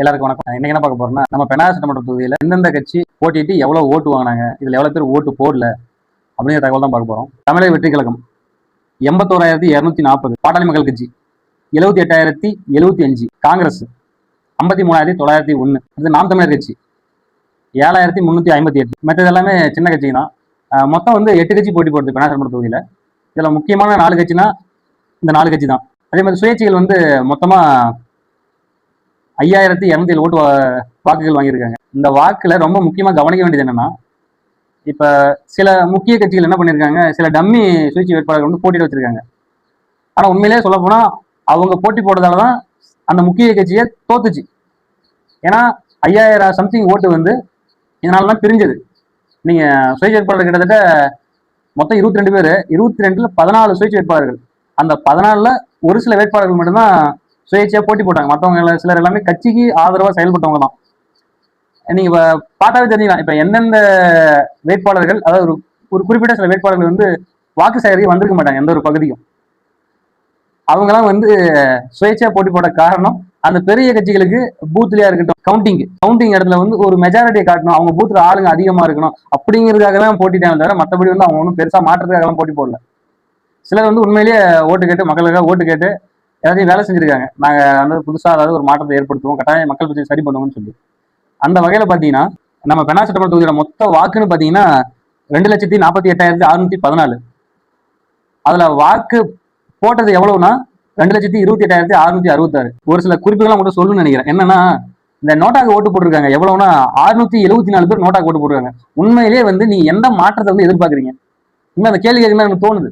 எல்லாருக்கும் வணக்கம். இன்னைக்கு என்ன பார்க்க போறோம்னா, நம்ம பெனாக சட்டமன்ற தொகுதியில எந்தெந்த கட்சி போட்டிட்டு எவ்வளவு ஓட்டு வாங்கினாங்க, இதுல எவ்வளவு பேர் ஓட்டு போடல அப்படிங்கிற தகவல் தான் பார்க்க போறோம். தமிழக வெற்றி கழகம் 81,240, பாட்டாளி மக்கள் கட்சி 78,075, காங்கிரஸ் 53,901, இது நாம் தமிழர் கட்சி 7,358. மற்றது எல்லாமே சின்ன கட்சி தான். மொத்தம் வந்து 8 கட்சி போட்டி போடுது பெனாக சட்டமன்ற தொகுதியில. இதுல முக்கியமான 4 கட்சினா இந்த 4 கட்சி தான். அதே மாதிரி சுயேட்சைகள் வந்து மொத்தமா 5,207 ஓட்டு வாக்குகள் வாங்கியிருக்காங்க. இந்த வாக்குல ரொம்ப முக்கியமா கவனிக்க வேண்டியது என்னன்னா, இப்ப சில முக்கிய கட்சிகள் என்ன பண்ணிருக்காங்க, சில டம்மி சுயேட்சை வேட்பாளர்கள் வந்து போட்டிட்டு வச்சிருக்காங்க. ஆனா உண்மையிலேயே சொல்ல போனா அவங்க போட்டி போடுறதாலதான் அந்த முக்கிய கட்சியை தோத்துச்சு. ஏன்னா 5,000 சம்திங் ஓட்டு வந்து இதனாலதான் பிரிஞ்சது. நீங்க சுயேட்சை வேட்பாளர் கிட்டத்தட்ட மொத்தம் 22 பேர், 22ல 14 சுயேட்சை வேட்பாளர்கள். அந்த 14ல ஒரு சில வேட்பாளர்கள் மட்டும்தான் சுயேட்சையா போட்டி போட்டாங்க. மற்றவங்க சிலர் எல்லாமே கட்சிக்கு ஆதரவா செயல்பட்டவங்க தான். நீங்க பார்த்தாவே தெரிஞ்சுக்கலாம். இப்ப எந்தெந்த வேட்பாளர்கள், அதாவது ஒரு குறிப்பிட்ட சில வேட்பாளர்கள் வந்து வாக்கு சேகரிக்க வந்திருக்க மாட்டாங்க எந்த ஒரு பகுதியும். அவங்கெல்லாம் வந்து சுயேட்சையா போட்டி போட காரணம், அந்த பெரிய கட்சிகளுக்கு பூத்லயா இருக்கட்டும், கவுண்டிங் இடத்துல வந்து ஒரு மெஜாரிட்டியை காட்டணும், அவங்க பூத்துல ஆளுங்க அதிகமா இருக்கணும் அப்படிங்கிறதுக்காக தான் போட்டிட்டாங்க தவிர மற்றபடி வந்து அவங்க ஒன்றும் பெருசா மாற்றத்துக்காக போட்டி போடல. சிலர் வந்து உண்மையிலேயே ஓட்டு கேட்டு, மக்களுக்காக ஓட்டு கேட்டு எல்லாத்தையும் வேலை செஞ்சிருக்காங்க. நாங்க வந்து புதுசா அதாவது ஒரு மாற்றத்தை ஏற்படுத்துவோம், கட்டாயம் மக்கள் பிரச்சனை சரி பண்ணுவோம்னு சொல்லி. அந்த வகையில பாத்தீங்கன்னா நம்ம பெனாக சட்டமன்ற தொகுதியோட மொத்த வாக்குன்னு பாத்தீங்கன்னா 2,48,614. அதுல வாக்கு போட்டது எவ்வளவுனா 2,28,666. ஒரு சில குறிப்புகள்லாம் கூட சொல்லணும்னு நினைக்கிறேன். என்னன்னா, இந்த நோட்டாக்கு ஓட்டு போட்டிருக்காங்க எவ்வளவுனா 674 பேர் நோட்டாக்கு ஓட்டு போட்டிருக்காங்க. உண்மையிலேயே வந்து நீ எந்த மாற்றத்தை வந்து எதிர்பார்க்குறீங்க? இன்னும் அந்த கேள்வி கேட்கணும் எனக்கு தோணுது.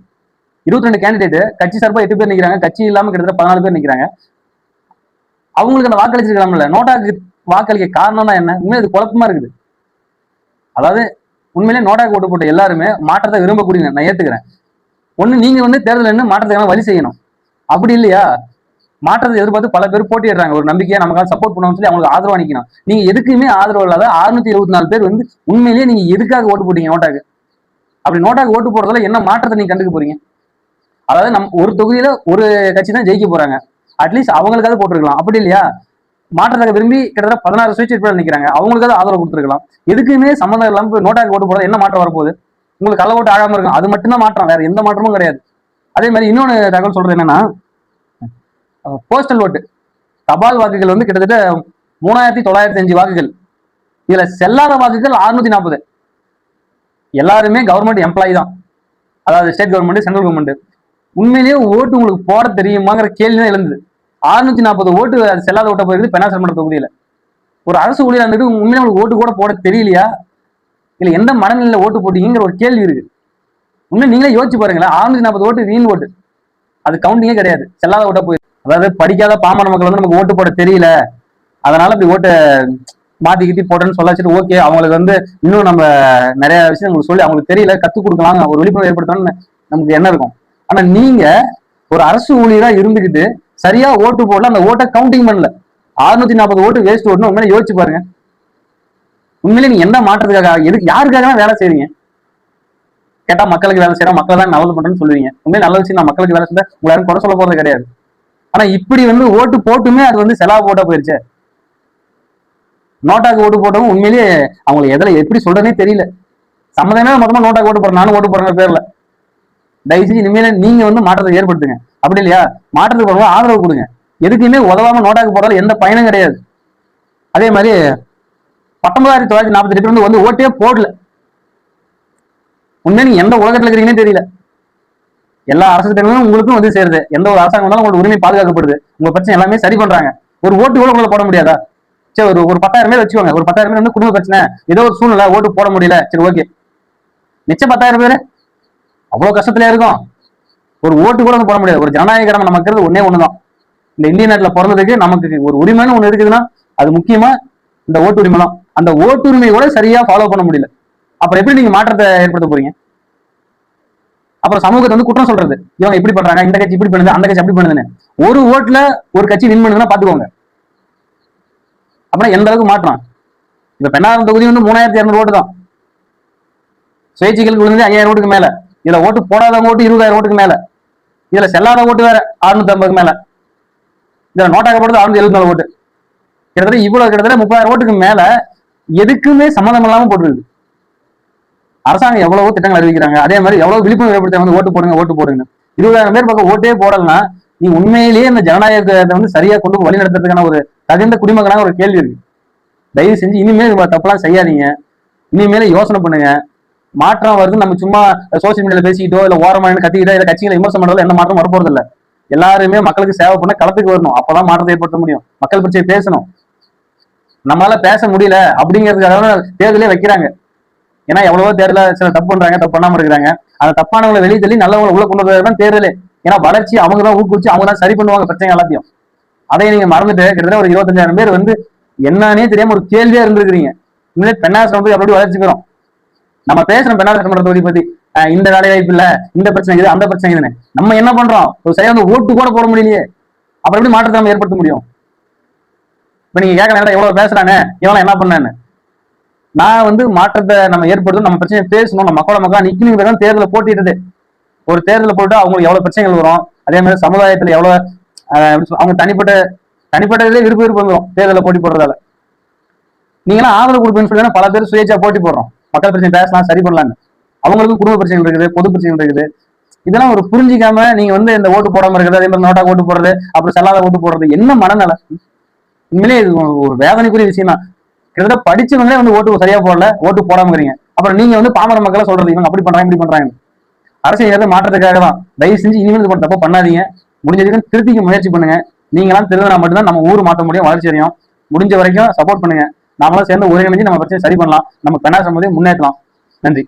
22 கேண்டிடேட், கட்சி சார்பா 8 பேர் நிக்கிறாங்க, கட்சி இல்லாம கிட்டத்தட்ட 14 பேர் நிக்கிறாங்க. அவங்களுக்கு அந்த வாக்களிச்சிருக்கலாம்ல. நோட்டாக்கு வாக்களிக்க காரணம் தான் என்ன? உண்மையிலே இது குழப்பமா இருக்குது. அதாவது உண்மையிலே நோட்டாக்கு ஓட்டு போட்ட எல்லாருமே மாற்றத்தை விரும்பக்கூடிய, நான் ஏத்துக்கிறேன். ஒண்ணு நீங்க வந்து தேர்தல் என்ன மாற்றத்துக்கான வழி செய்யணும். அப்படி இல்லையா, மாற்றத்தை எதிர்பார்த்து பல பேர் போட்டிடுறாங்க. ஒரு நம்பிக்கையா நமக்காக சப்போர்ட் பண்ணுவோம்னு சொல்லி அவங்களுக்கு ஆதரவா நிக்கணும். நீங்க எதுக்குமே ஆதரவு இல்லாத 624 பேர் வந்து உண்மையிலேயே நீங்க எதுக்காக ஓட்டு போட்டீங்க நோட்டாக்கு? அப்படி நோட்டாக்கு ஓட்டு போடுறதுல என்ன மாற்றத்தை நீங்க கண்டுக்க போறீங்க? அதாவது ஒரு தொகுதியில ஒரு கட்சி தான் ஜெயிக்க போறாங்க, அட்லீஸ்ட் அவங்களுக்காவது போட்டிருக்கலாம். அப்படி இல்லையா, மாற்றத்தை விரும்பி கிட்டத்தட்ட 16 சுயேட்சை வேட்பாளர் நிக்கிறாங்க, அவங்களுக்காவது ஆதரவு கொடுத்துருக்கலாம். எதுக்குமே சம்மந்தம் இல்லாம நோட்டாக்கு ஓட்டு போடுறது என்ன மாற்றம் வரப்போகுது? உங்களுக்கு கள்ள ஓட்டு ஆகாம இருக்கும், அது மட்டும்தான் மாற்றம், வேற எந்த மாற்றமும் கிடையாது. அதே மாதிரி இன்னொன்னு தகவல் சொல்றது என்னன்னா, போஸ்டல் ஓட்டு, தபால் வாக்குகள் வந்து கிட்டத்தட்ட 3,905 வாக்குகள். இதுல செல்லாத வாக்குகள் 640. எல்லாருமே கவர்மெண்ட் எம்ப்ளாயி தான், அதாவது ஸ்டேட் கவர்மெண்ட், சென்ட்ரல் கவர்மெண்ட். உண்மையிலேயே ஓட்டு உங்களுக்கு போட தெரியுமாங்கிற கேள்வி தான் எழுந்தது. 640 ஓட்டு செல்லாத ஓட்ட போயிருக்குது பெனாக சட்டமன்ற தொகுதியில. ஒரு அரசு ஊழியர் வந்துட்டு உண்மையிலே உங்களுக்கு ஓட்டு கூட போட தெரியலையா, இல்ல எந்த மனநிலையில ஓட்டு போட்டீங்கிற ஒரு கேள்வி இருக்கு. உண்மை நீங்களே யோசிச்சு பாருங்களேன். 640 ஓட்டு வீண் ஓட்டு, அது கவுண்டிங்கே கிடையாது, செல்லாத ஓட்ட போயிருக்கு. அதாவது படிக்காத பாமர மக்கள் வந்து நமக்கு ஓட்டு போட தெரியல, அதனால இப்படி ஓட்டை மாத்தி கிட்டி போட்டேன்னு சொல்ல வச்சுட்டு, ஓகே அவங்களுக்கு வந்து இன்னும் நம்ம நிறைய விஷயம் உங்களுக்கு சொல்லி அவங்களுக்கு தெரியல, கத்துக் கொடுக்கலாம், ஒரு விழிப்புணர்வு ஏற்படுத்தணும்னு நமக்கு என்ன இருக்கும். ஆனா நீங்க ஒரு அரசு ஊழியரா இருந்துகிட்டு சரியா ஓட்டு போடல, அந்த ஓட்டை கவுண்டிங் பண்ணல, 640 ஓட்டு வேஸ்ட் ஓட்டுன்னு உண்மையில யோசிச்சு பாருங்க. உண்மையிலே நீங்க எந்த மாற்றத்துக்காக, எதுக்கு, யாருக்காக வேலை செய்றீங்க கேட்டா, மக்களுக்கு வேலை செய்யறோம், மக்களை தான் நல்லது பண்றேன்னு சொல்லுவீங்க. உண்மையிலே நல்ல விஷயம், நான் மக்களுக்கு வேலை செஞ்சா உங்களை யாரும் குறை சொல்ல போறது கிடையாது. ஆனா இப்படி வந்து ஓட்டு போட்டுமே அது வந்து செலவு போட்டா போயிருச்சு. நோட்டாக்கு ஓட்டு போட்டவங்க உண்மையிலேயே அவங்களுக்கு எதில் எப்படி சொல்றதே தெரியல. சம்மதமே மொத்தமா நோட்டாக்கு ஓட்டு போறேன், நானும் ஓட்டு போறேன் பேர்ல. தயவுசெய்து இனிமேல நீங்க வந்து மாற்றத்தை ஏற்படுத்துங்க. அப்படி இல்லையா, மாற்றத்துக்கு போறவங்க ஆதரவு கொடுங்க. எதுக்குமே உதவாம நோட்டாக்கு போறதால எந்த பயனும் கிடையாது. அதே மாதிரி 19,942 பேர் வந்து ஓட்டே போடல. உண்மையா நீங்க எந்த உலகத்துல இருக்கிறீங்கன்னே தெரியல. எல்லா அரசு திட்டங்களும் உங்களுக்கும் வந்து சேருது, எந்த ஒரு அரசாங்கம் வந்தாலும் உங்களோட உரிமை பாதுகாக்கப்படுது, உங்க பிரச்சனை எல்லாமே சரி பண்றாங்க. ஒரு ஓட்டு கூட உங்களை போட முடியாதா? சரி, ஒரு 10,000 பேர் வச்சுக்கோங்க. ஒரு 10,000 பேர் வந்து குடும்ப பிரச்சனை, ஏதோ ஒரு சூழ்நிலை ஓட்டு போட முடியல, சரி ஓகே. மிச்சம் 10,000 பேர் அவ்வளவு கஷ்டத்துல இருக்கும், ஒரு ஓட்டு கூட போட முடியாது. ஒரு ஜனநாயக கடமை நமக்கு ஒன்னே ஒண்ணுதான். இந்த இந்திய நாட்டுல பிறந்ததுக்கு நமக்கு ஒரு உரிமைன்னு ஒண்ணு இருக்குதுன்னா அது முக்கியமா இந்த ஓட்டு உரிமை தான். அந்த ஓட்டு உரிமையை கூட சரியா ஃபாலோ பண்ண முடியல, அப்புறம் எப்படி நீங்க மாற்றத்தை ஏற்படுத்த போறீங்க? அப்புறம் சமூகத்தை வந்து குற்றம் சொல்றது, இவங்க இப்படி பண்றாங்க, இந்த கட்சி இப்படி பண்ணுது, அந்த கட்சி அப்படி பண்ணுதுன்னு. ஒரு ஓட்டுல ஒரு கட்சி வின் பண்ணுதுன்னா பாத்துக்கோங்க, அப்படின்னா எந்த அளவுக்கு மாற்றம். இப்ப பெண்ணாயிரம் தொகுதி வந்து 3,200 ஓட்டு தான், சுயேட்சைகளுக்கு விழுந்து 5,000 ஓட்டுக்கு மேல. இதுல ஓட்டு போடாதவங்க ஓட்டு 20,000 ஓட்டுக்கு மேல. இதுல செல்லாத ஓட்டு வேற 650 மேல. இதுல நோட்டாக்க போடுறது 674 ஓட்டு. கிட்டத்தட்ட இவ்வளவு கிட்டத்தட்ட 30,000 ஓட்டுக்கு மேல எதுக்குமே சம்மந்தம் இல்லாம போட்டுருக்கு. அரசாங்கம் எவ்வளவோ திட்டங்கள் அறிவிக்கிறாங்க, அதே மாதிரி எவ்வளவு விழிப்புணர்வு ஏற்படுத்த வந்து ஓட்டு போடுங்க ஓட்டு போடுங்க. 20,000 பேர் பக்கம் ஓட்டே போடலன்னா நீ உண்மையிலேயே இந்த ஜனநாயகத்தை வந்து சரியா கொண்டு வழி நடத்துறதுக்கான ஒரு தகுந்த குடிமகனாக ஒரு கேள்வி இருக்கு. தயவு செஞ்சு இனிமேல் தப்பெல்லாம் செய்யாதீங்க. இனிமேல யோசனை பண்ணுங்க. மாற்றம் வருது நம்ம சும்மா சோசியல் மீடியால பேசிக்கிட்டோ இல்ல ஓரமா கத்திக்கிட்டோ இல்ல கட்சிகளை விமர்சனம் பண்றதுல எந்த மாற்றம் வரப்போறது இல்ல. எல்லாருமே மக்களுக்கு சேவை பண்ண களத்துக்கு வரணும். அப்பதான் மாற்றத்தை ஏற்படுத்த முடியும். மக்கள் பிரச்சனை பேசணும். நம்மளால பேச முடியல அப்படிங்கிறதுக்காக தேர்தலே வைக்கிறாங்க. ஏன்னா எவ்வளவோ தேர்தல சில தப்பு பண்றாங்க, தப்பு பண்ணாம இருக்கிறாங்க. அந்த தப்பானவங்களை வெளியே தள்ளி நல்லவங்களை உள்ள கொண்டு வரதான் தேர்தலே. ஏன்னா வளர்ச்சி அவங்க தான் ஊக்குவிச்சு அவங்க தான் சரி பண்ணுவாங்க பிரச்சனை எல்லாத்தையும். அதை நீங்க மறந்துட்டு கிட்டத்தட்ட ஒரு 25,000 பேர் வந்து என்னன்னே தெரியாம ஒரு கேள்வியா இருந்திருக்கிறீங்க. இனிமேல் பெண்ணாசிரம் வந்து எப்படி வளர்ச்சி பெறும்? நம்ம பேசுறோம் பெண்ணாசிரம் தொகுதி பத்தி, இந்த வேலை வாய்ப்பு இல்ல, இந்த பிரச்சனை இது, அந்த பிரச்சனை இதுன்னு. நம்ம என்ன பண்றோம்? ஒரு சரியா வந்து ஓட்டு கூட போட முடியலையே. அப்புறம் எப்படி மாற்றத்தை நம்ம ஏற்படுத்த முடியும்? இப்ப நீங்க கேட்கலாம் எவ்வளவு பேசுறாங்க, எவ்வளவு என்ன பண்ணான்னு. நான் வந்து மாற்றத்தை நம்ம ஏற்படுத்தும், நம்ம பிரச்சனையை பேசணும், நம்ம மக்களா நிக்கணும். தேர்தலை போட்டிட்டு ஒரு தேர்தலை போட்டு அவங்களுக்கு எவ்வளவு பிரச்சனைகள் வரும், அதே மாதிரி சமுதாயத்துல எவ்வளவு அவங்க தனிப்பட்டதிலே விருப்பம் வந்துடும் தேர்தலை போட்டி போடுறதால. நீங்களாம் ஆதரவு கொடுப்பீங்கன்னு சொல்லி பல பேர் சுயேட்சா போட்டி போடுறோம். மக்கள் பிரச்சனை பேசலாம், சரி பண்ணலான்னு. அவங்களுக்கும் குடும்ப பிரச்சனைகள் இருக்குது, பொது பிரச்சனைகள் இருக்குது. இதெல்லாம் ஒரு புரிஞ்சிக்காம நீங்க வந்து இந்த ஓட்டு போடாம இருக்கிறது, அதே மாதிரி நோட்டா ஓட்டு போடுறது, அப்புறம் செல்லாத ஓட்டு போடுறது, என்ன மனநல? உண்மையிலே இது ஒரு வேதனைக்குரிய விஷயம் தான். கிட்டத்தட்ட படிச்சவங்களே வந்து ஓட்டு சரியா போடல, ஓட்டு போடாம இருக்கிறீங்க. அப்புறம் நீங்க வந்து பாமர மக்களை சொல்றது இவங்க அப்படி பண்றாங்க இப்படி பண்றாங்க. அரசியல் மாற்றத்துக்காக தான். தயவு செஞ்சு இனிமேல் இது தப்ப பண்ணாதீங்க. முடிஞ்சதுக்கு திருத்திக்க முயற்சி பண்ணுங்க. நீங்களாம் திருவிழா மட்டும்தான் நம்ம ஊர் மாற்ற முடியும், வளர்ச்சி அடையும். முடிஞ்ச வரைக்கும் சப்போர்ட் பண்ணுங்க. நாமளும் சேர்ந்து ஒருங்கிணைஞ்சு நம்ம பிரச்சனை சரி பண்ணலாம். நம்ம பெண்ணா சமூகத்தை முன்னேற்றலாம். நன்றி.